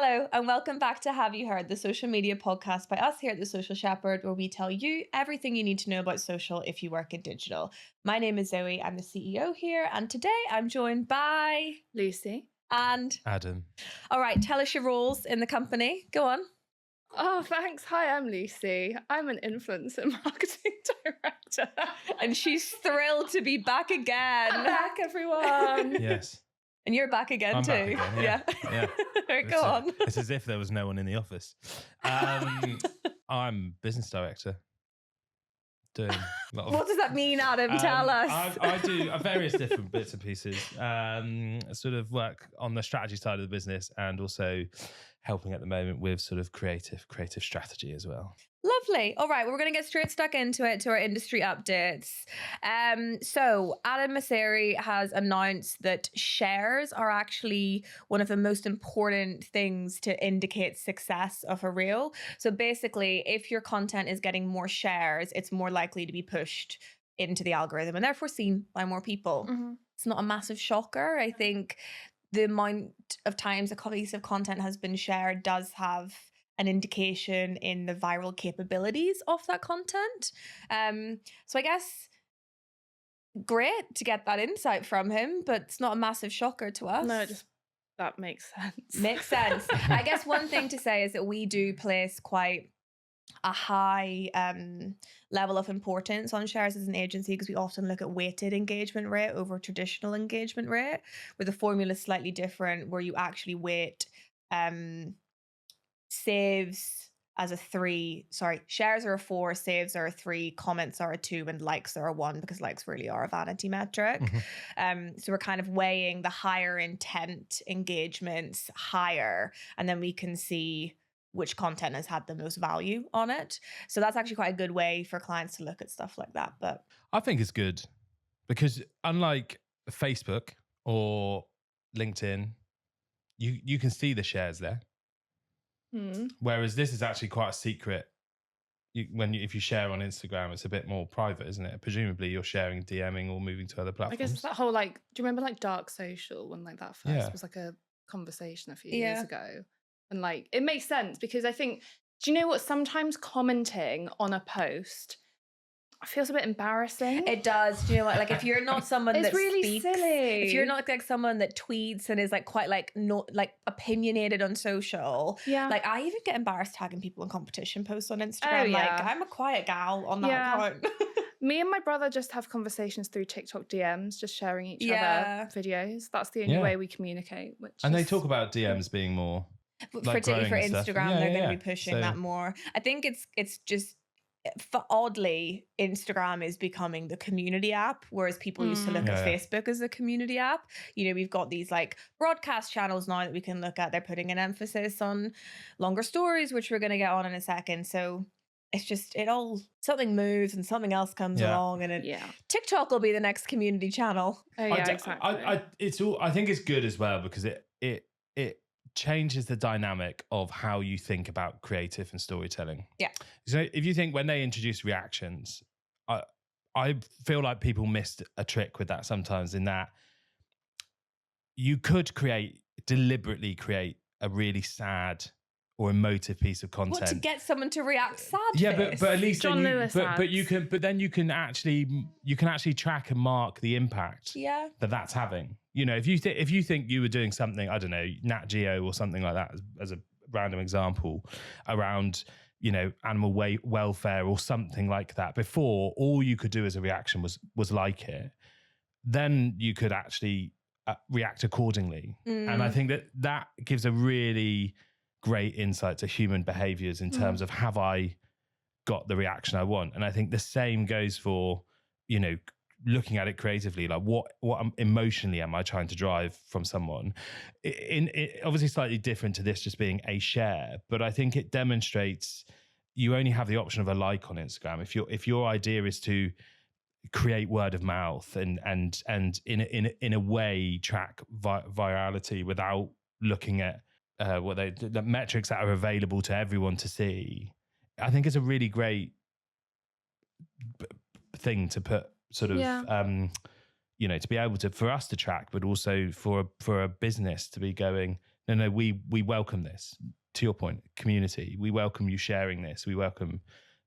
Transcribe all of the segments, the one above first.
Hello, and welcome back to Have You Heard, the social media podcast by us here at The Social Shepherd, where we tell you everything you need to know about social if you work in digital. My name is Zoe, I'm the CEO here, and today I'm joined by Lucy and Adam. All right, tell us your roles in the company. Go on. Oh, thanks. Hi, I'm Lucy. I'm an influencer marketing director. And she's thrilled to be back again. I'm back, everyone. Yes. And you're back again I'm too. back again, yeah. Yeah. Right, go on. It's as if there was no one in the office. I'm business director. Doing a lot of, What does that mean, Adam? Tell us. I do various different bits and pieces. Sort of work on the strategy side of the business and also helping at the moment with sort of creative strategy as well. Lovely. All right, well, we're going to get straight stuck into it, to our industry updates. So Adam Mosseri has announced that shares are actually one of the most important things to indicate success of a reel. So basically, if your content is getting more shares, it's more likely to be pushed into the algorithm and therefore seen by more people. Mm-hmm. It's not a massive shocker. I think the amount of times a piece of content has been shared does have an indication in the viral capabilities of that content. So I guess great to get that insight from him, but it's not a massive shocker to us. No, just that makes sense. Makes sense. I guess one thing to say is that we do place quite a high level of importance on shares as an agency because we often look at weighted engagement rate over traditional engagement rate, where the formula is slightly different, where you actually weight saves as a 3, shares are a 4, saves are a 3, comments are a 2, and likes are a 1, because likes really are a vanity metric. So we're kind of weighing the higher intent engagements higher, and then we can see which content has had the most value on it. So that's actually quite a good way for clients to look at stuff like that. But I think it's good because unlike Facebook or LinkedIn, you can see the shares there. Whereas this is actually quite a secret. If you share on Instagram, it's a bit more private, isn't it? Presumably you're sharing, DMing, or moving to other platforms. I guess that whole do you remember dark social when that first was a conversation a few years ago? And it makes sense because I think, do you know what? Sometimes commenting on a post feels a bit embarrassing. It does. Do you know what? If you're not someone it's that really speaks, silly. If you're not someone that tweets and is quite opinionated on social, I even get embarrassed tagging people in competition posts on Instagram. Oh, yeah. I'm a quiet gal on that account. Me and my brother just have conversations through TikTok DMs, just sharing each other videos. That's the only way we communicate. They talk about DMs being more. Particularly for Instagram, they're going to be pushing that more. I think it's just, oddly, Instagram is becoming the community app, whereas people used to look at Facebook as a community app. We've got these broadcast channels now that we can look at. They're putting an emphasis on longer stories, which we're going to get on in a second. So it's just, something moves and something else comes along, and TikTok will be the next community channel. Oh yeah, exactly. I think it's good as well because it changes the dynamic of how you think about creative and storytelling. Yeah. So if you think when they introduce reactions, I feel like people missed a trick with that sometimes, in that you could deliberately create a really sad or emotive piece of content. What, to get someone to react sad? Yeah, but at least John Lewis then you can actually track and mark the impact that's having. If you think you were doing something, I don't know, Nat Geo or something like that as a random example, around animal welfare or something like that, before all you could do as a reaction was like it, then you could actually react accordingly. And I think that gives a really great insight to human behaviors in terms of, have I got the reaction I want? And I think the same goes for, looking at it creatively, what emotionally am I trying to drive from someone? Obviously slightly different to this just being a share, but I think it demonstrates you only have the option of a like on Instagram. If your idea is to create word of mouth and in a way track virality without looking at the metrics that are available to everyone to see, I think it's a really great thing to put sort of, to be able to, for us to track, but also for a business to be going, no, we welcome this. To your point, community, we welcome you sharing this. We welcome,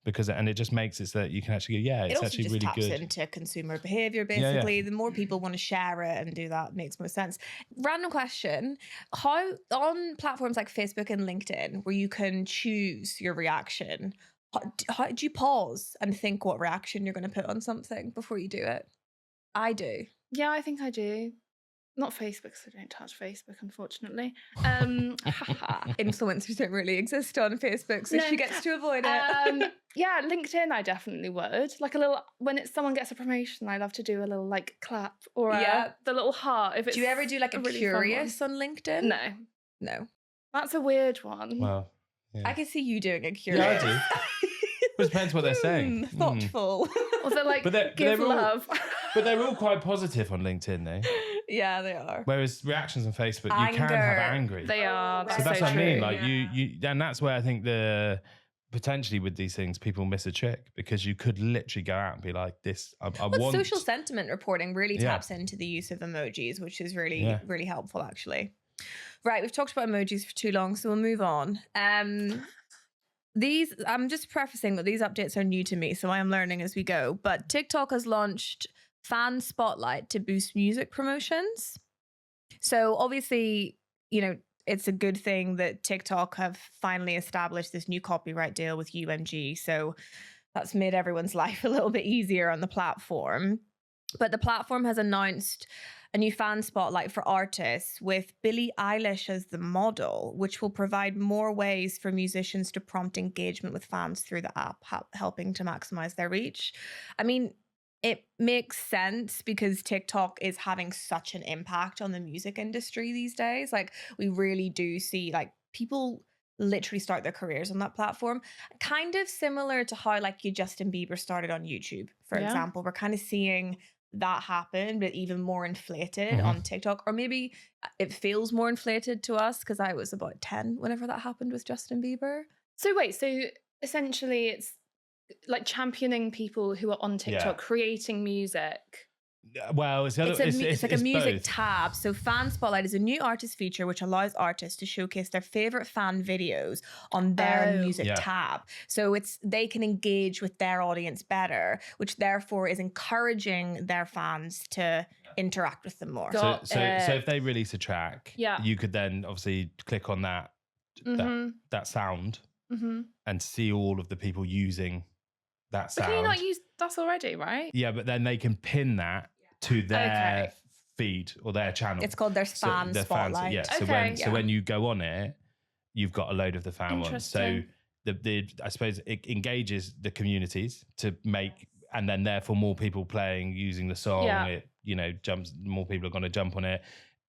because, and it just makes it so that you can actually go, yeah, it's actually really good. It also just taps into consumer behavior, basically. The more people want to share it and do that, makes more sense. Random question. How, on platforms like Facebook and LinkedIn, where you can choose your reaction, how do you pause and think what reaction you're going to put on something before you do it? I do. Yeah, I think I do. Not Facebook, so I don't touch Facebook, unfortunately. Influencers don't really exist on Facebook, so she gets to avoid it. Yeah, LinkedIn, I definitely would. Like a little, when someone gets a promotion, I love to do a little like clap or the little heart. If it's, do you ever do like a really curious on LinkedIn? No. That's a weird one. Well, yeah. I can see you doing a curious. Yeah, I do. It depends what they're saying. Thoughtful. Or they're like, give love. But they're all quite positive on LinkedIn, though. Yeah, they are. Whereas reactions on Facebook, you can have angry. They are. So that's what I mean. Like you, and that's where I think potentially with these things, people miss a trick, because you could literally go out and be like, "This, I want." Social sentiment reporting really taps into the use of emojis, which is really, really helpful, actually. Right, we've talked about emojis for too long, so we'll move on. These, I'm just prefacing that these updates are new to me, so I am learning as we go. But TikTok has launched Fan Spotlight to boost music promotions. So obviously, it's a good thing that TikTok have finally established this new copyright deal with UMG. So that's made everyone's life a little bit easier on the platform. But the platform has announced a new fan spotlight for artists with Billie Eilish as the model, which will provide more ways for musicians to prompt engagement with fans through the app, helping to maximize their reach. I mean, it makes sense because TikTok is having such an impact on the music industry these days. Like, we really do see like people literally start their careers on that platform. Kind of similar to how like Justin Bieber started on YouTube, for example. We're kind of seeing that happen, but even more inflated on TikTok. Or maybe it feels more inflated to us because I was about 10 whenever that happened with Justin Bieber. So wait, so essentially it's like championing people who are on TikTok creating music. Well, it's like a music both. tab. So Fan Spotlight is a new artist feature which allows artists to showcase their favorite fan videos on their music tab. So they can engage with their audience better, which therefore is encouraging their fans to interact with them more. So if they release a track, you could then obviously click on that sound and see all of the people using that sound. But can you not use that already, right? Yeah, but then they can pin that to their feed or their channel. It's called their fan spotlight. So when you go on it, you've got a load of the fan ones. So I suppose it engages the communities to make, and then therefore more people playing using the song. It jumps. More people are going to jump on it.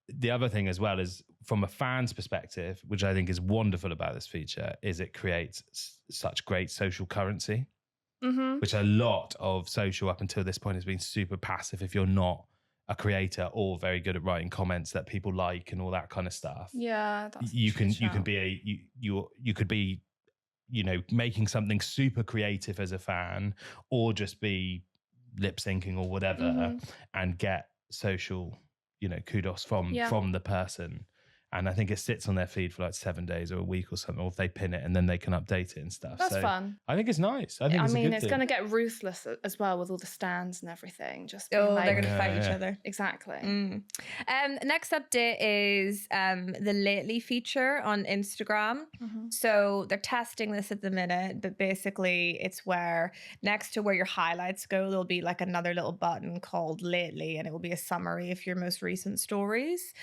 The other thing as well is from a fan's perspective, which I think is wonderful about this feature, is it creates such great social currency. Which a lot of social up until this point has been super passive if you're not a creator or very good at writing comments that people like and all that kind of stuff. Yeah, you could be making something super creative as a fan, or just be lip syncing or whatever and get social kudos from the person. And I think it sits on their feed for like 7 days or a week or something, or if they pin it and then they can update it and stuff. That's fun. I think it's nice. I mean, it's going to get ruthless as well with all the stands and everything. Just they're going to fight each other. Exactly. Next update is the Lately feature on Instagram. So they're testing this at the minute, but basically it's where next to where your highlights go, there'll be like another little button called Lately, and it will be a summary of your most recent stories.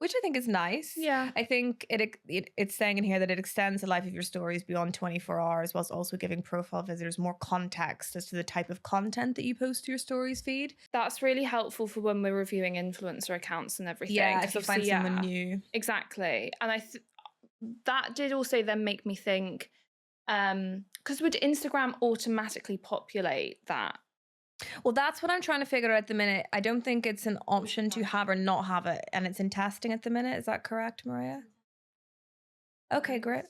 Which I think is nice. Yeah. I think it's saying in here that it extends the life of your stories beyond 24 hours, whilst also giving profile visitors more context as to the type of content that you post to your stories feed. That's really helpful for when we're reviewing influencer accounts and everything. Yeah, if you find someone new. Exactly. And that did also then make me think, because would Instagram automatically populate that? Well, that's what I'm trying to figure out at the minute. I don't think it's an option to have or not have it, and it's in testing at the minute. Is that correct, Maria? Okay, great.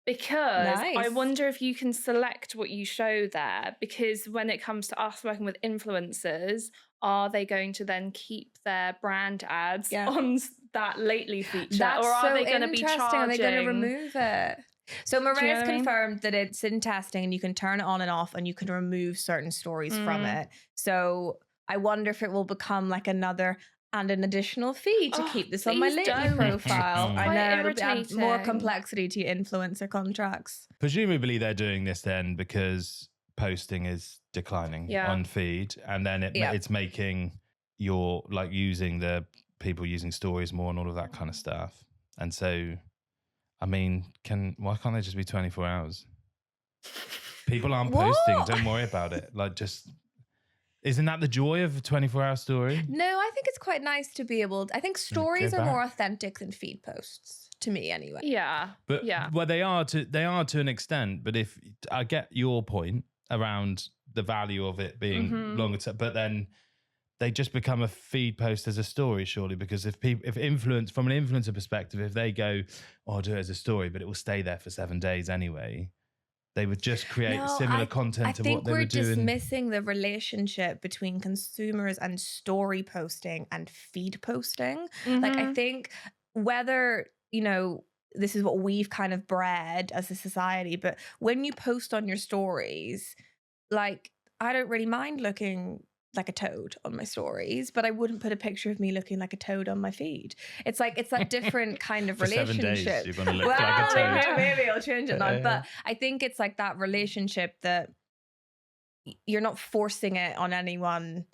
Because I wonder if you can select what you show there, because when it comes to us working with influencers, are they going to then keep their brand ads on that lately feature? That's or are so they going to be charging? Are they going to remove it? So Mariah's confirmed that it's in testing and you can turn it on and off and you can remove certain stories from it. So I wonder if it will become like another and an additional fee to keep this on my Lately profile. I know, it'll add more complexity to your influencer contracts. Presumably they're doing this then because posting is declining on feed, and then it's making your, like, using the people using stories more and all of that kind of stuff. And so, I mean, why can't they just be 24 hours? People aren't posting. Don't worry about it. Like, just... Isn't that the joy of a 24-hour story? No, I think it's quite nice to be able... I think stories are more authentic than feed posts, to me anyway. Yeah. But well, they are to an extent, but if I get your point around the value of it being longer term, but then they just become a feed post as a story, surely, because if influence, from an influencer perspective, if they go, oh, I'll do it as a story, but it will stay there for 7 days anyway, they would just create similar content to what they were doing. I think we're just missing the relationship between consumers and story posting and feed posting. Like, I think whether, you know, this is what we've kind of bred as a society, but when you post on your stories, like, I don't really mind looking like a toad on my stories, but I wouldn't put a picture of me looking like a toad on my feed. It's that different kind of relationship. 7 days, you're gonna look like a toad. Maybe I'll change it now. But I think it's like that relationship that you're not forcing it on anyone,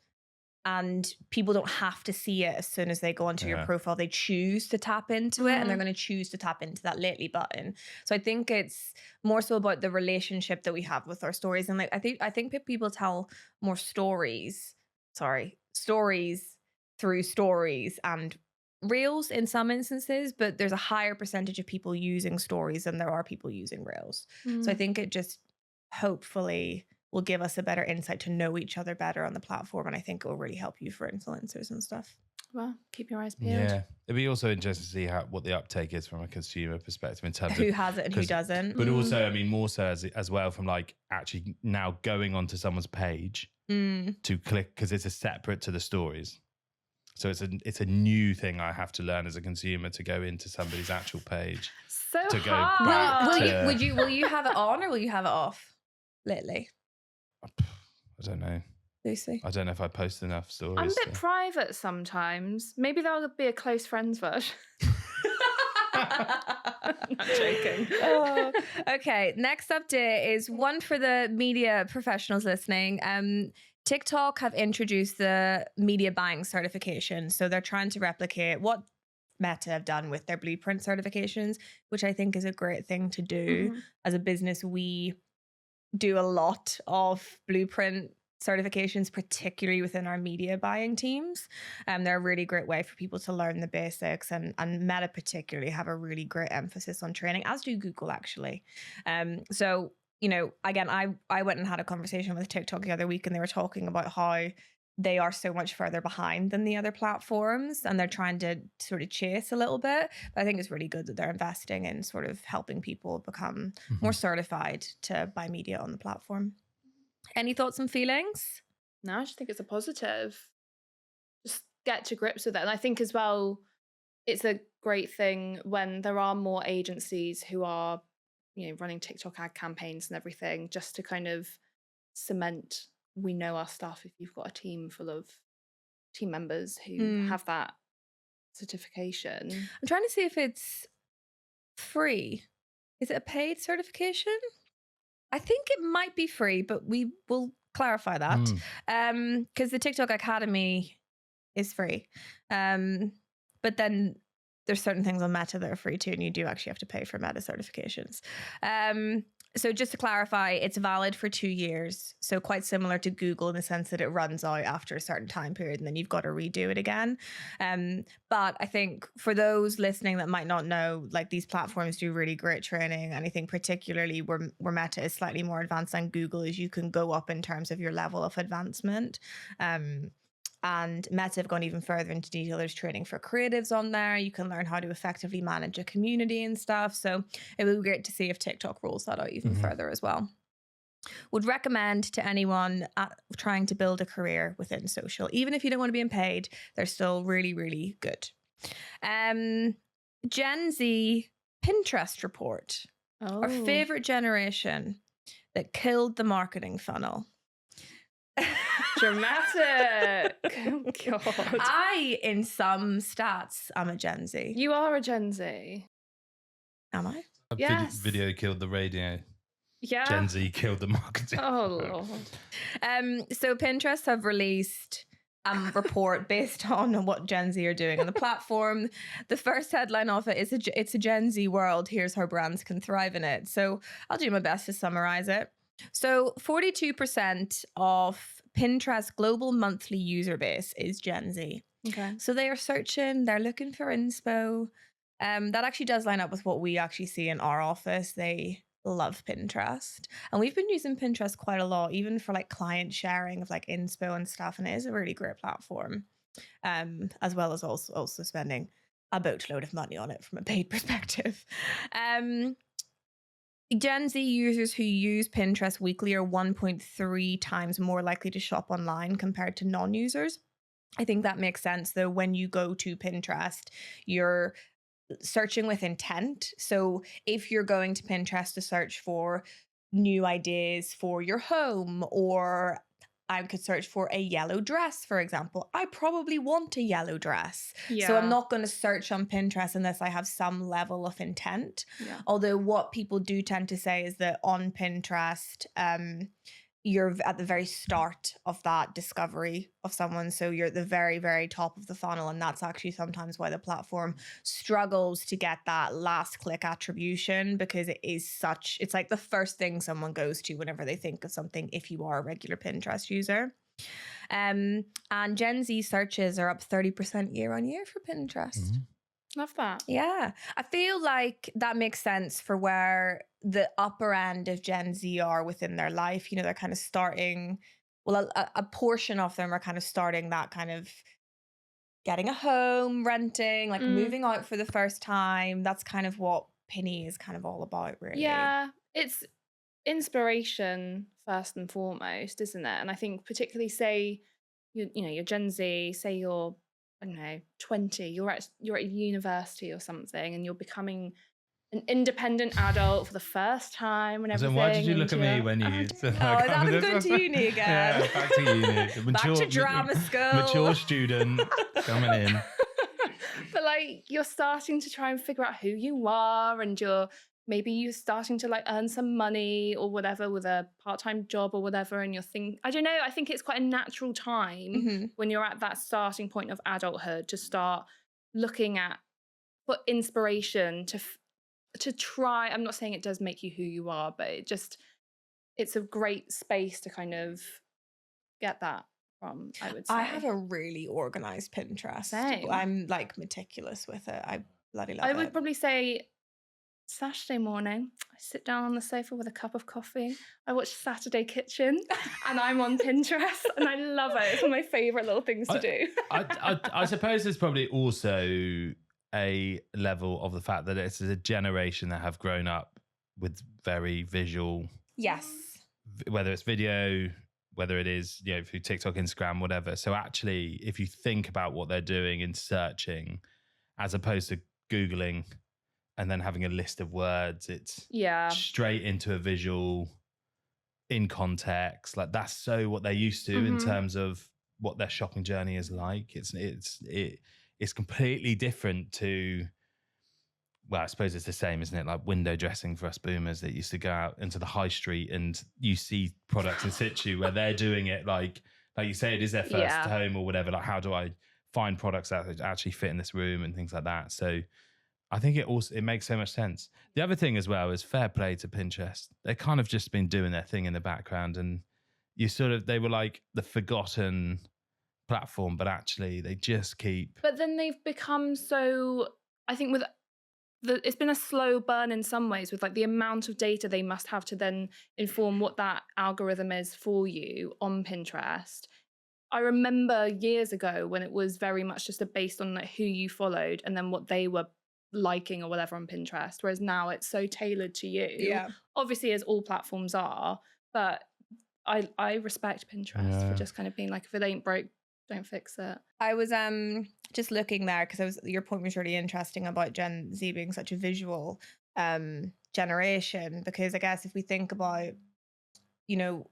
and people don't have to see it as soon as they go onto your profile. They choose to tap into it, and they're going to choose to tap into that Lately button. So I think it's more so about the relationship that we have with our stories. And like, I think people tell more stories through stories and reels in some instances, but there's a higher percentage of people using stories than there are people using reels. So I think it just hopefully will give us a better insight to know each other better on the platform. And I think it will really help you for influencers and stuff. Well, keep your eyes peeled. Yeah. It'd be also interesting to see what the uptake is from a consumer perspective in terms of who has it and who doesn't. But also, I mean, more so as well from like actually now going onto someone's page to click, because it's a separate to the stories. So it's a new thing I have to learn as a consumer, to go into somebody's actual page. So to go hard. back will you have it on or will you have it off lately? I don't know. Lucy? I don't know if I post enough stories. I'm a bit private sometimes. Maybe there'll be a close friends version. Not joking. Okay, next update is one for the media professionals listening. TikTok have introduced the media buying certification. So they're trying to replicate what Meta have done with their Blueprint certifications, which I think is a great thing to do. As a business, we do a lot of Blueprint certifications, particularly within our media buying teams. They're a really great way for people to learn the basics, and Meta particularly have a really great emphasis on training, as do Google actually. So, you know, again, I went and had a conversation with TikTok the other week, and they were talking about how they are so much further behind than the other platforms, and they're trying to sort of chase a little bit. But I think it's really good that they're investing in sort of helping people become more certified to buy media on the platform. Any thoughts and feelings? No, I just think it's a positive. Just get to grips with it. And I think as well, it's a great thing when there are more agencies who are, you know, running TikTok ad campaigns and everything, just to kind of cement, we know our stuff. If you've got a team full of team members who have that certification. I'm trying to see if it's free. Is it a paid certification? I think it might be free, but we will clarify that. Because the TikTok Academy is free. But then there's certain things on Meta that are free too, and you do actually have to pay for Meta certifications. So just to clarify, it's valid for 2 years. So quite similar to Google in the sense that it runs out after a certain time period and then you've got to redo it again. But I think for those listening that might not know, like, these platforms do really great training. And I think particularly where Meta is slightly more advanced than Google is you can go up in terms of your level of advancement. And Meta have gone even further into detail. There's training for creatives on there. You can learn how to effectively manage a community and stuff. So it would be great to see if TikTok rolls that out even further as well. Would recommend to anyone trying to build a career within social. Even if you don't want to be paid, they're still really, really good. Gen Z Pinterest report. Our favorite generation that killed the marketing funnel. Dramatic. Oh, God. In some stats, I'm a Gen Z. You are a Gen Z. Am I? Yes. Video killed the radio. Yeah. Gen Z killed the marketing. Oh, Lord. So Pinterest have released a report based on what Gen Z are doing on the platform. The first headline of it is it's a Gen Z world. Here's how brands can thrive in it. So I'll do my best to summarize it. So 42% of Pinterest global monthly user base is Gen Z. Okay. So they are searching, they're looking for inspo. That actually does line up with what we actually see in our office. They love Pinterest. And we've been using Pinterest quite a lot, even for like client sharing of like inspo and stuff. And it is a really great platform, as well as also spending a boatload of money on it from a paid perspective. Gen Z users who use Pinterest weekly are 1.3 times more likely to shop online compared to non-users. I think that makes sense, though. When you go to Pinterest, you're searching with intent. So if you're going to Pinterest to search for new ideas for your home, or I could search for a yellow dress, for example, I probably want a yellow dress. Yeah. So I'm not going to search on Pinterest unless I have some level of intent. Yeah. Although what people do tend to say is that on Pinterest, you're at the very start of that discovery of someone. So you're at the very, very top of the funnel. And that's actually sometimes why the platform struggles to get that last click attribution, because it's like the first thing someone goes to whenever they think of something, if you are a regular Pinterest user. And Gen Z searches are up 30% year on year for Pinterest. Mm-hmm. Love that. Yeah. I feel like that makes sense for where the upper end of Gen Z are within their life. You know, they're kind of starting, well, a portion of them are kind of starting that kind of getting a home, renting, like moving out for the first time. That's kind of what Pinny is kind of all about, really. Yeah. It's inspiration first and foremost, isn't it? And I think particularly say, you're Gen Z, say you're, I don't know, 20, you're at university or something, and you're becoming an independent adult for the first time and everything. So why did you look at me when you said that? I'm going to uni again. Yeah, back to uni. Back to drama school. Mature student coming in. But like, you're starting to try and figure out who you are, and maybe you're starting to like earn some money or whatever with a part-time job or whatever, and I don't know, I think it's quite a natural time when you're at that starting point of adulthood to start looking for inspiration to try. I'm not saying it does make you who you are, but it's a great space to kind of get that from, I would say. I have a really organized Pinterest. Same. I'm like meticulous with it. I bloody love it. I would probably say Saturday morning, I sit down on the sofa with a cup of coffee. I watch Saturday Kitchen, and I'm on Pinterest, and I love it. It's one of my favorite little things to do. I suppose there's probably also a level of the fact that it's a generation that have grown up with very visual. Yes. Whether it's video, whether it is, through TikTok, Instagram, whatever. So actually, if you think about what they're doing in searching, as opposed to Googling and then having a list of words, it's straight into a visual in context. Like that's so what they're used to in terms of what their shopping journey is like. It's completely different to, well, I suppose it's the same, isn't it? Like window dressing for us boomers that used to go out into the high street and you see products in situ where they're doing it like you say, it is their first home or whatever. Like, how do I find products that actually fit in this room and things like that? So I think it makes so much sense. The other thing as well is fair play to Pinterest. They kind of just been doing their thing in the background, and they were like the forgotten platform, but actually they just keep. But then they've become so, I think it's been a slow burn in some ways with like the amount of data they must have to then inform what that algorithm is for you on Pinterest. I remember years ago when it was very much just based on like who you followed and then what they were liking or whatever on Pinterest, whereas now it's so tailored to you, obviously, as all platforms are. But I respect Pinterest for just kind of being like, if it ain't broke, don't fix it. I was just looking there because your point was really interesting about Gen Z being such a visual generation, because I guess if we think about, you know,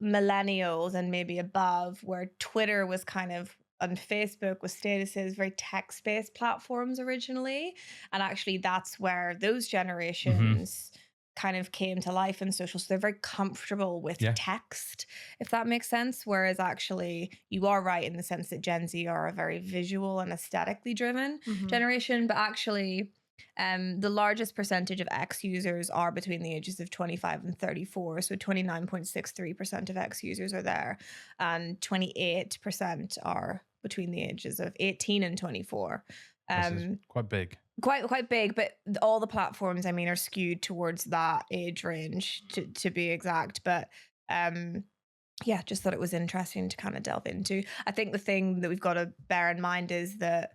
millennials and maybe above, where Twitter was kind of, and Facebook was statuses, very text-based platforms originally, and actually that's where those generations kind of came to life in social. So they're very comfortable with text, if that makes sense. Whereas actually you are right in the sense that Gen Z are a very visual and aesthetically driven generation, but actually the largest percentage of X users are between the ages of 25 and 34. So 29.63% of X users are there, and 28% are between the ages of 18 and 24. This is quite big. Quite big, but all the platforms, I mean, are skewed towards that age range to be exact. But yeah, just thought it was interesting to kind of delve into. I think the thing that we've got to bear in mind is that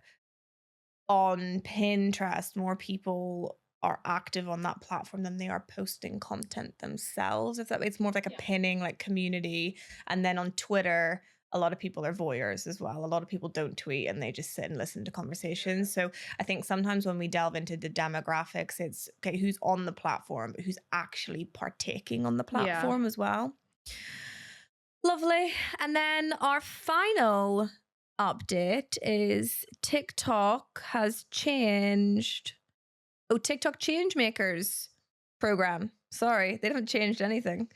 on Pinterest, more people are active on that platform than they are posting content themselves. If that, it's more of like a pinning, like, community. And then on Twitter, a lot of people are voyeurs as well. A lot of people don't tweet and they just sit and listen to conversations. So I think sometimes when we delve into the demographics, it's okay, who's on the platform, but who's actually partaking on the platform as well. Lovely. And then our final update is TikTok has changed. Oh, TikTok Changemakers program. Sorry, they haven't changed anything.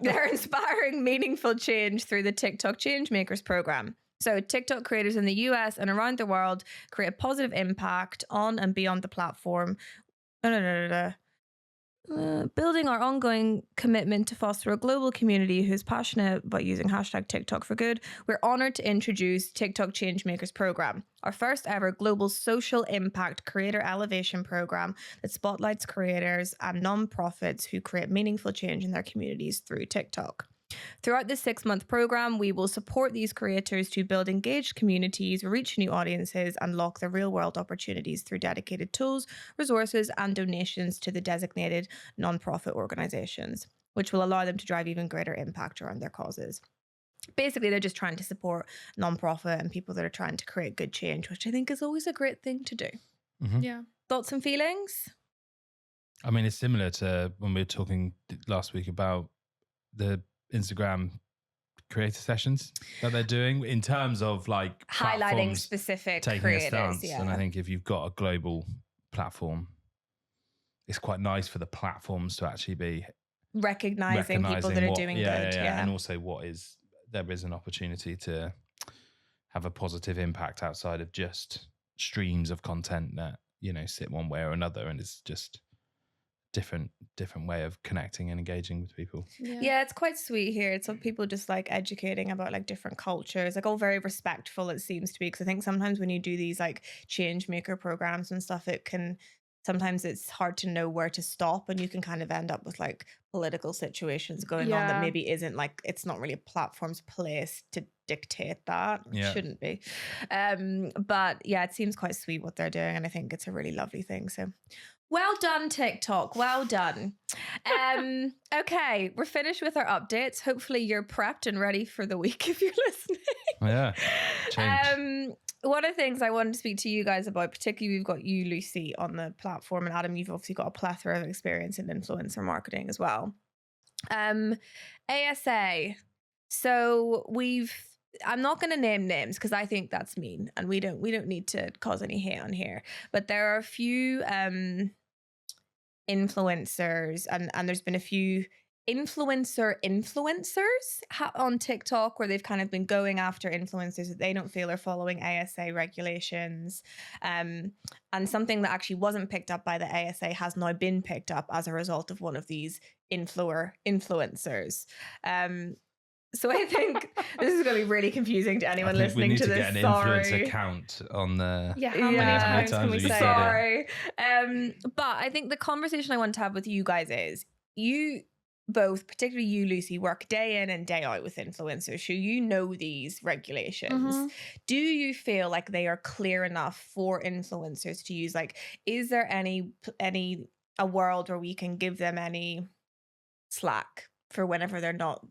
They're inspiring meaningful change through the TikTok Changemakers program. So TikTok creators in the US and around the world create a positive impact on and beyond the platform. Building our ongoing commitment to foster a global community who's passionate about using hashtag TikTok for good, we're honored to introduce TikTok Changemakers program, our first ever global social impact creator elevation program that spotlights creators and nonprofits who create meaningful change in their communities through TikTok. Throughout this 6-month program, we will support these creators to build engaged communities, reach new audiences, and unlock the real-world opportunities through dedicated tools, resources, and donations to the designated nonprofit organizations, which will allow them to drive even greater impact around their causes. Basically, they're just trying to support nonprofit and people that are trying to create good change, which I think is always a great thing to do. Yeah. Thoughts and feelings? I mean, it's similar to when we were talking last week about the Instagram creator sessions that they're doing in terms of like highlighting specific taking creators, a stance. And I think if you've got a global platform, it's quite nice for the platforms to actually be recognizing people that are doing good. Yeah. And also there is an opportunity to have a positive impact outside of just streams of content that, you know, sit one way or another, and it's just different way of connecting and engaging with people. Yeah, it's quite sweet here. It's like people just like educating about like different cultures, like all very respectful, it seems to be, because I think sometimes when you do these like change maker programs and stuff, sometimes it's hard to know where to stop, and you can kind of end up with like political situations going on that maybe isn't like, it's not really a platform's place to dictate that. It shouldn't be. But yeah, it seems quite sweet what they're doing, and I think it's a really lovely thing. So well done, TikTok. Well done. Okay, we're finished with our updates. Hopefully you're prepped and ready for the week if you're listening. Yeah. Change. One of the things I wanted to speak to you guys about, particularly we've got you, Lucy, on the platform, and Adam, you've obviously got a plethora of experience in influencer marketing as well. ASA. So I'm not going to name names because I think that's mean, and we don't need to cause any hate on here. But there are a few influencers, and there's been a few influencers on TikTok where they've kind of been going after influencers that they don't feel are following ASA regulations. And something that actually wasn't picked up by the ASA has now been picked up as a result of one of these influencers. So I think this is going to be really confusing to anyone listening to this. We need to get an influencer count on the... Yeah, how many times can we say sorry? But I think the conversation I want to have with you guys is, you both, particularly you, Lucy, work day in and day out with influencers, so you know these regulations. Do you feel like they are clear enough for influencers to use? Like, is there a world where we can give them any slack for whenever they're not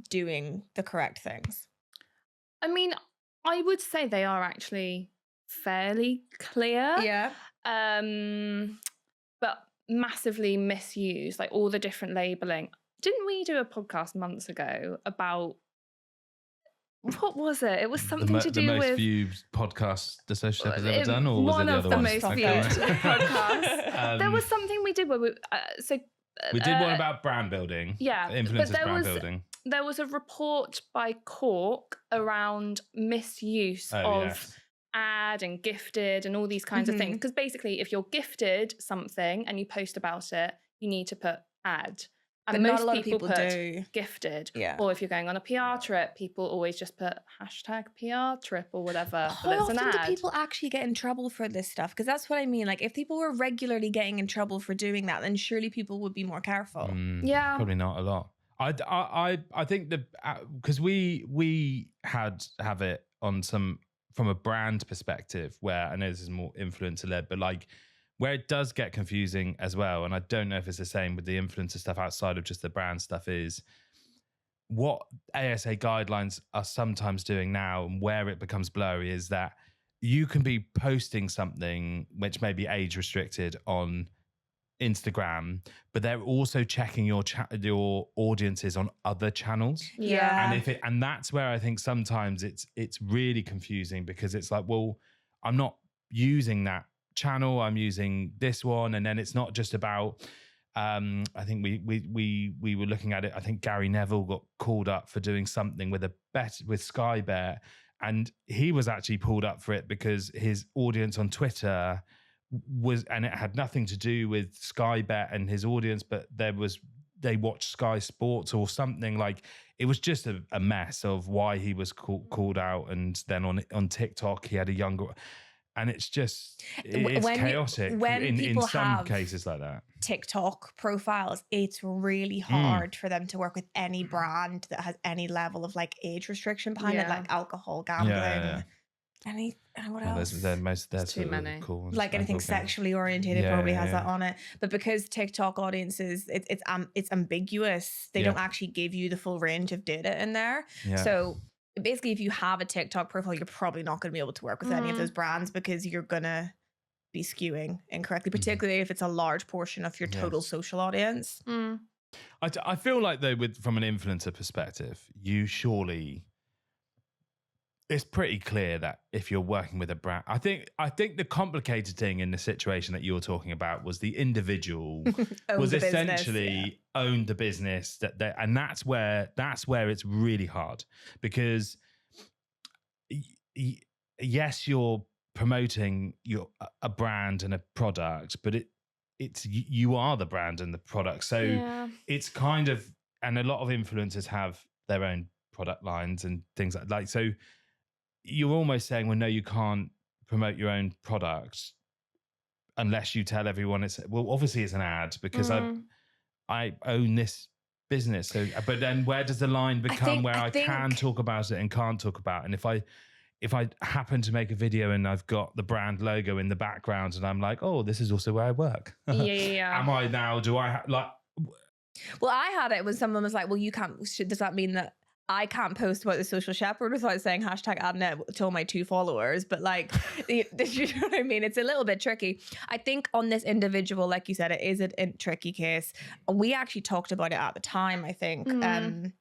doing the correct things? I mean, I would say they are actually fairly clear. Yeah. But massively misused, like all the different labeling. Didn't we do a podcast months ago about, what was it? It was something to do with the most viewed podcast the Social Step has ever done, or was one it the of other the one? most viewed podcasts. There was something we did where we did one about brand building. Yeah, influencers brand building. There was a report by Cork around misuse of ad and gifted and all these kinds of things. Because basically, if you're gifted something and you post about it, you need to put ad. And but most not a lot of people put do. Gifted. Yeah. Or if you're going on a PR trip, people always just put hashtag PR trip or whatever. How often do people actually get in trouble for this stuff? Because that's what I mean. Like, if people were regularly getting in trouble for doing that, then surely people would be more careful. Yeah. Probably not a lot. I think that because we have it on some from a brand perspective, where I know this is more influencer led, but like where it does get confusing as well, and I don't know if it's the same with the influencer stuff outside of just the brand stuff, is what ASA guidelines are sometimes doing now, and where it becomes blurry is that you can be posting something which may be age restricted on Instagram, but they're also checking your audiences on other channels. Yeah. And that's where I think sometimes it's really confusing, because it's like, well, I'm not using that channel, I'm using this one. And then it's not just about I think we were looking at it. I think Gary Neville got called up for doing something with a bet with Sky Bet, and he was actually pulled up for it because his audience on Twitter was, and it had nothing to do with Sky Bet and his audience, but they watched Sky Sports or something. Like, it was just a mess of why he was called out. And then on TikTok he had a younger, and it's just it's chaotic in some cases like that. TikTok profiles, it's really hard for them to work with any brand that has any level of like age restriction behind it, like alcohol, gambling. What else? There's too many. Cool. Like anything sexually oriented probably has that on it. But because TikTok audiences, it's ambiguous. They don't actually give you the full range of data in there. Yeah. So basically, if you have a TikTok profile, you're probably not going to be able to work with any of those brands, because you're going to be skewing incorrectly, particularly if it's a large portion of your total social audience. I feel like, though, from an influencer perspective, it's pretty clear that if you're working with a brand, I think the complicated thing in the situation that you were talking about was the individual was essentially owned the business and that's where it's really hard, because yes, you're promoting a brand and a product, but it's you are the brand and the product. So it's kind of, and a lot of influencers have their own product lines and things like so. You're almost saying, well, no, you can't promote your own product unless you tell everyone obviously it's an ad, because I own this business. So, but then where does the line become where I can talk about it and can't talk about it? And if I happen to make a video and I've got the brand logo in the background and I'm like, oh, this is also where I work. Am I now? Do I like? Well, I had it when someone was like, well, you can't. Does that mean that I can't post about the social shepherd without saying #adnet to all my 2 followers? But like, you know what I mean? It's a little bit tricky. I think on this individual, like you said, it is a tricky case. We actually talked about it at the time, I think. And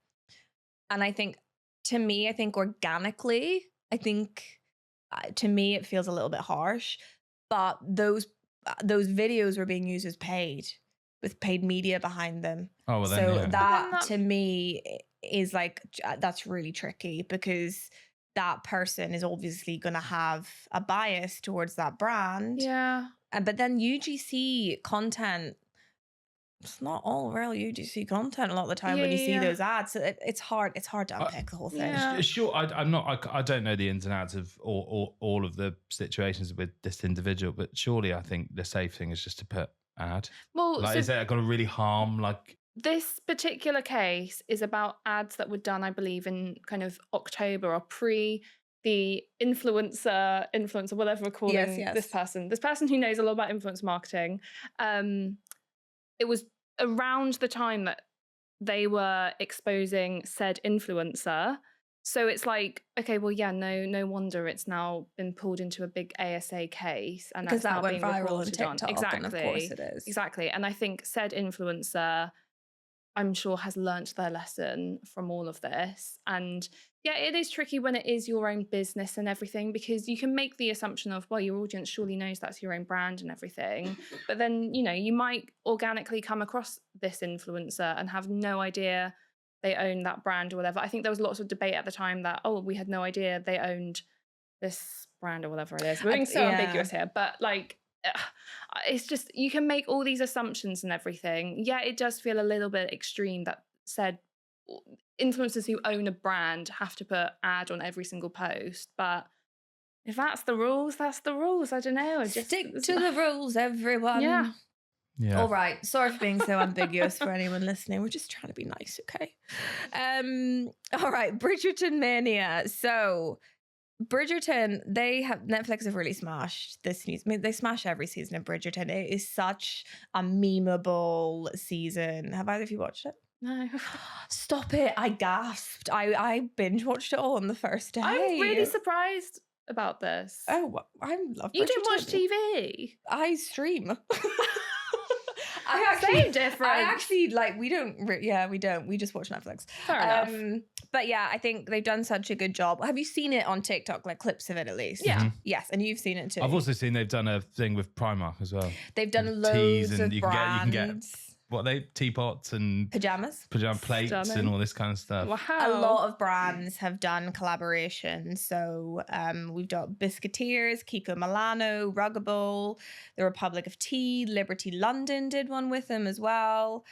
I think, to me, organically, to me, it feels a little bit harsh. But those videos were being used as paid, with paid media behind them. Oh, well, then, that to me is like, that's really tricky, because that person is obviously going to have a bias towards that brand. Yeah. But then UGC content, it's not all real UGC content a lot of the time when you see those ads. So it's hard to unpick the whole thing. Sure, I don't know the ins and outs of all of the situations with this individual, but surely I think the safe thing is just to put ad. Well, like, is that going to really harm, like? This particular case is about ads that were done, I believe, in kind of October or pre the influencer, whatever we're calling this person who knows a lot about influencer marketing. It was around the time that they were exposing said influencer So it's like, okay, well, yeah, no wonder it's now been pulled into a big ASA case, and because that's that now went being viral on reported TikTok, on. Exactly, and of course it is. Exactly, and I think said influencer, I'm sure, has learnt their lesson from all of this. And yeah, it is tricky when it is your own business and everything, because you can make the assumption of, well, your audience surely knows that's your own brand and everything. But then, you know, you might organically come across this influencer and have no idea they own that brand or whatever. I think there was lots of debate at the time that, oh, we had no idea they owned this brand or whatever it is. We're being so ambiguous here, but like, it's just, you can make all these assumptions and everything. Yeah, it does feel a little bit extreme that said influencers who own a brand have to put ad on every single post, but if that's the rules, that's the rules. I don't know. Stick to the rules, everyone. Yeah. All right. Sorry for being so ambiguous for anyone listening. We're just trying to be nice, okay? All right. Bridgerton mania. So Bridgerton, Netflix have really smashed this news. I mean, they smash every season of Bridgerton. It is such a memeable season. Have either of you watched it? No. Stop it. I gasped. I binge watched it all on the first day. I'm really surprised about this. Oh, I love Bridgerton. You don't watch TV? I stream. Same difference. I actually, like, we don't. We just watch Netflix. Fair enough. But yeah, I think they've done such a good job. Have you seen it on TikTok, like clips of it at least? Yeah. Yes, and you've seen it too. I've also seen they've done a thing with Primark as well. They've done loads of you brands. can get what are they, teapots and plates and all this kind of stuff. Wow. A lot of brands have done collaborations. So we've got Biscuiteers, Kiko Milano, Ruggable, the Republic of Tea, Liberty London did one with them as well.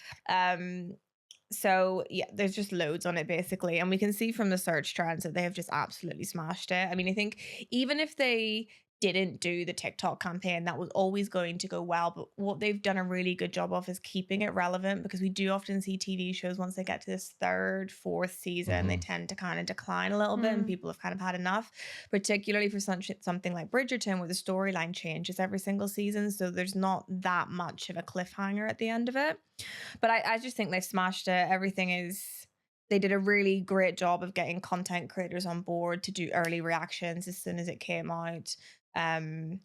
So yeah, there's just loads on it basically. And we can see from the search trends that they have just absolutely smashed it. I mean, I think even if they didn't do the TikTok campaign, that was always going to go well. But what they've done a really good job of is keeping it relevant, because we do often see TV shows once they get to this third, fourth season, they tend to kind of decline a little bit and people have kind of had enough, particularly for something like Bridgerton where the storyline changes every single season. So there's not that much of a cliffhanger at the end of it. But I just think they've smashed it. They did a really great job of getting content creators on board to do early reactions as soon as it came out. There's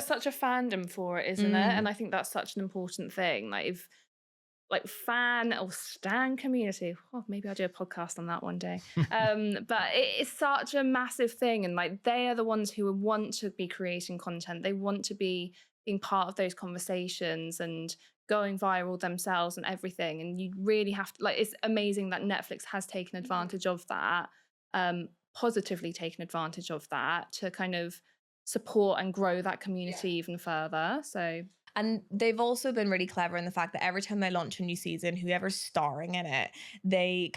such a fandom for it, isn't it? And I think that's such an important thing. Like, if like fan or stan community, maybe I'll do a podcast on that one day. But it is such a massive thing, and like they are the ones who want to be creating content. They want to be being part of those conversations and going viral themselves and everything. And you really have to, like, it's amazing that Netflix has taken advantage of that, positively taken advantage of that to kind of support and grow that community even further. So, and they've also been really clever in the fact that every time they launch a new season, whoever's starring in it, they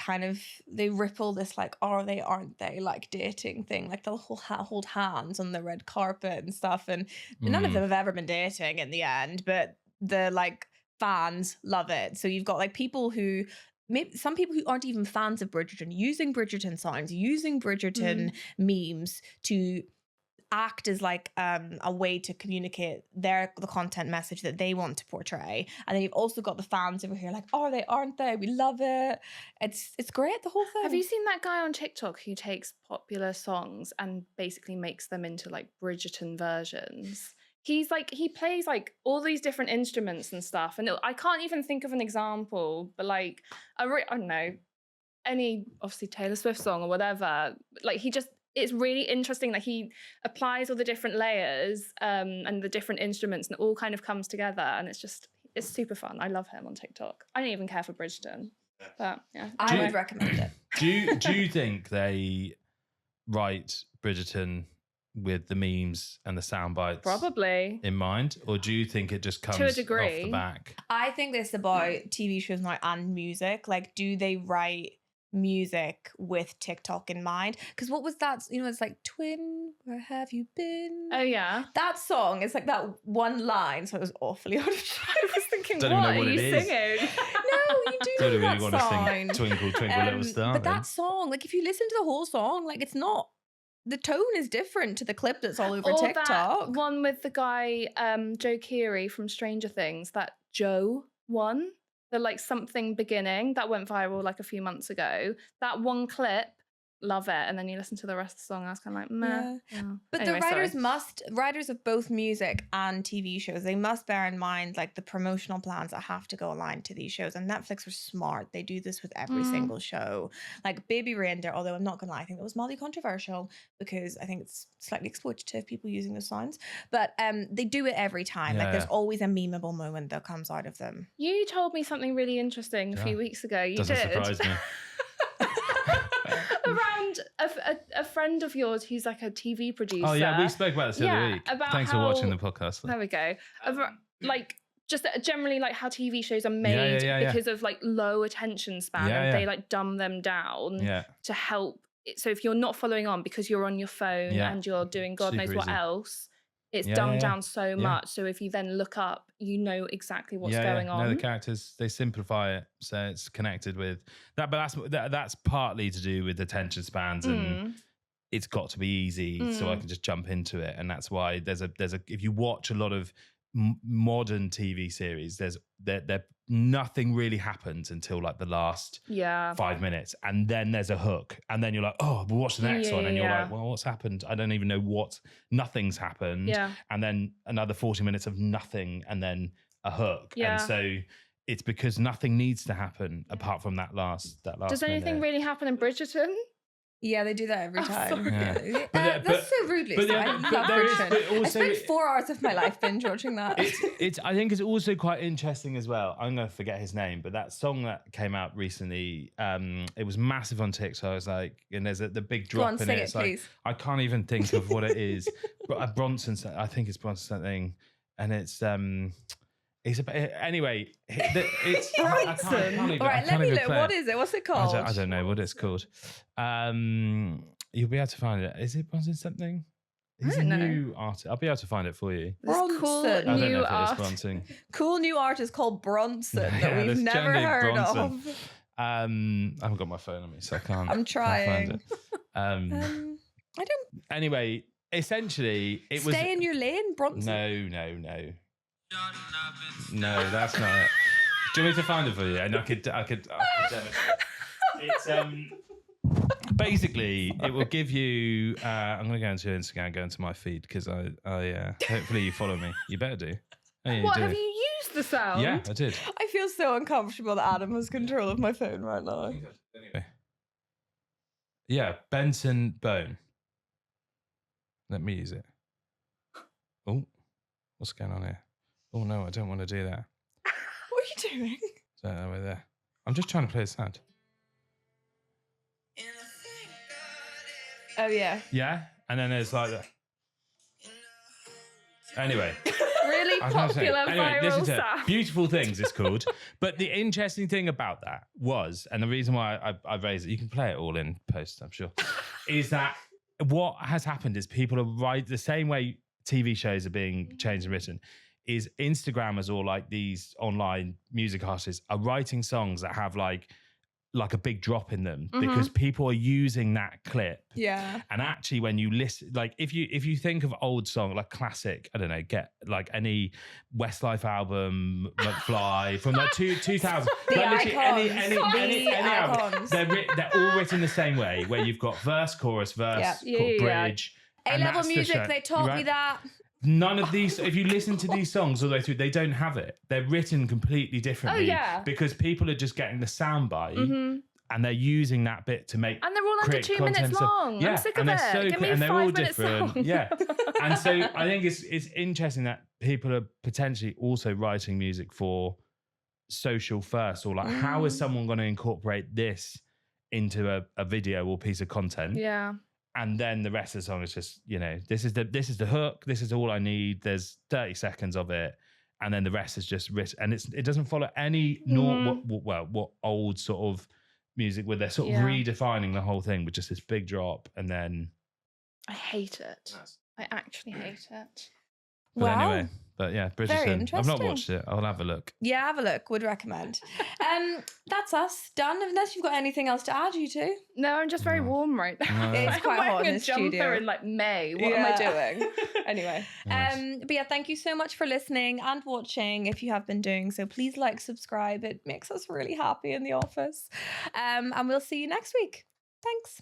ripple this like, are they, aren't they, like dating thing. Like they'll hold hands on the red carpet and stuff. And none of them have ever been dating in the end, but the like fans love it. So you've got like people who, maybe some people who aren't even fans of Bridgerton, using Bridgerton songs, using Bridgerton memes to act as like a way to communicate the content message that they want to portray. And then you've also got the fans over here like, are they, aren't they? We love it. It's great, the whole thing. Have you seen that guy on TikTok who takes popular songs and basically makes them into like Bridgerton versions? He's like, he plays like all these different instruments and stuff. And I can't even think of an example, but like, I don't know, any obviously Taylor Swift song or whatever. Like it's really interesting. Like he applies all the different layers and the different instruments, and it all kind of comes together. And it's super fun. I love him on TikTok. I don't even care for Bridgerton, but yeah. I would recommend it. Do you think they write Bridgerton with the memes and the sound bites probably in mind, or do you think it just comes to a degree off the back? I think this about TV shows now and music. Like, do they write music with TikTok in mind? Because what was that, it's like, twin, where have you been? Oh yeah, that song is like that one line, so it was awfully out of tune. I was thinking, what are you singing? No, you do know really that want song. to sing Twinkle Twinkle Little Star, but that song, like if you listen to the whole song, like it's not, the tone is different to the clip that's all over TikTok. That one with the guy Joe Keery from Stranger Things, that Joe one. the like something beginning that went viral like a few months ago. That one clip, love it, and then you listen to the rest of the song. I was kind of like, meh. Yeah. But anyway, the writers of both music and TV shows, they must bear in mind like the promotional plans that have to go aligned to these shows. And Netflix are smart. They do this with every single show. Like Baby Reindeer, although I'm not gonna lie, I think that was mildly controversial because I think it's slightly exploitative, people using the signs. But they do it every time. Like there's always a memeable moment that comes out of them. You told me something really interesting a few weeks ago. You Doesn't did. surprise me. Around a friend of yours who's like a TV producer. Oh yeah, we spoke about this the other week. Thanks for watching the podcast. There we go. Like just generally like how TV shows are made because of like low attention span and they like dumb them down to help. So if you're not following on because you're on your phone and you're doing God knows what else, it's dumbed down so much. So if you then look up, you know exactly what's going on. No, the characters, they simplify it so it's connected with that. But that's partly to do with attention spans and it's got to be easy so I can just jump into it. And that's why there's a if you watch a lot of modern TV series, there nothing really happens until like the last 5 minutes, and then there's a hook, and then you're like, oh, we'll watch the next one, and you're like, well, what's happened? I don't even know nothing's happened, and then another 40 minutes of nothing, and then a hook, and so it's because nothing needs to happen apart from that last. Does anything really happen in Bridgerton? Yeah, they do that every time. Yeah. That's so rude, Lucy. I love Bridgerton. I spent 4 hours of my life binge watching that. I think it's also quite interesting as well. I'm going to forget his name, but that song that came out recently, it was massive on TikTok. I was like, and there's the big drop in it. It's like, please. I can't even think of what it is. Bronson, I think it's Bronson something, and it's anyway. It's Bronson. All right, let me look. What is it? What's it called? I don't know what it's called. You'll be able to find it. Is it Bronson something? He's a new artist. I'll be able to find it for you. Bronson. Cool I don't new know if art. it is Bronson. Cool new artist called Bronson that we've never heard Bronson. of. I haven't got my phone on me, so I can't. I'm trying. Can't find it. I don't. Anyway, essentially, it was. Stay in your lane, Bronson. No. No, that's not it. Do you want me to find it for you? And I could demonstrate. It's basically it will give you. I'm going to go into Instagram, go into my feed because I hopefully you follow me. You better do. Oh, yeah, Have you used the sound? Yeah, I did. I feel so uncomfortable that Adam has control of my phone right now. Anyway. Yeah, Benson Bone. Let me use it. Oh, what's going on here? Oh no, I don't want to do that. What are you doing? So over there. I'm just trying to play the sound. Oh yeah. Yeah, and then there's like that. Anyway. Really popular viral sound. Beautiful Things it's called. But the interesting thing about that was, and the reason why I raised it, you can play it all in post, I'm sure, is that what has happened is people are the same way TV shows are being changed and written, is Instagrammers or like these online music artists are writing songs that have like a big drop in them because people are using that clip. Yeah. And actually when you listen, like if you think of old song, like classic, I don't know, get like any Westlife album, McFly from like 2000. Like literally any album, they're all written the same way where you've got verse, chorus, verse, bridge. A-level music, they taught me that. None of these, if you listen to these songs all the way through, they don't have it. They're written completely differently because people are just getting the soundbite and they're using that bit to make. And they're all under 2 minutes long. I'm sick of it. So Give me and they're 5 all minutes different. long. Yeah. And so I think it's interesting that people are potentially also writing music for social first, or like how is someone going to incorporate this into a video or piece of content? Yeah. And then the rest of the song is just, this is the hook. This is all I need. There's 30 seconds of it, and then the rest is just written. And it doesn't follow any what old sort of music where they're sort of redefining the whole thing with just this big drop, and then I hate it. I actually hate it. But anyway. But yeah, Bridgerton. I've not watched it. I'll have a look. Yeah, have a look. Would recommend. That's us done. Unless you've got anything else to add, you two. No, I'm just very warm right now. It's quite hot in the studio. in like May. What am I doing? Anyway. Nice. But yeah, thank you so much for listening and watching. If you have been doing so, please like, subscribe. It makes us really happy in the office. And we'll see you next week. Thanks.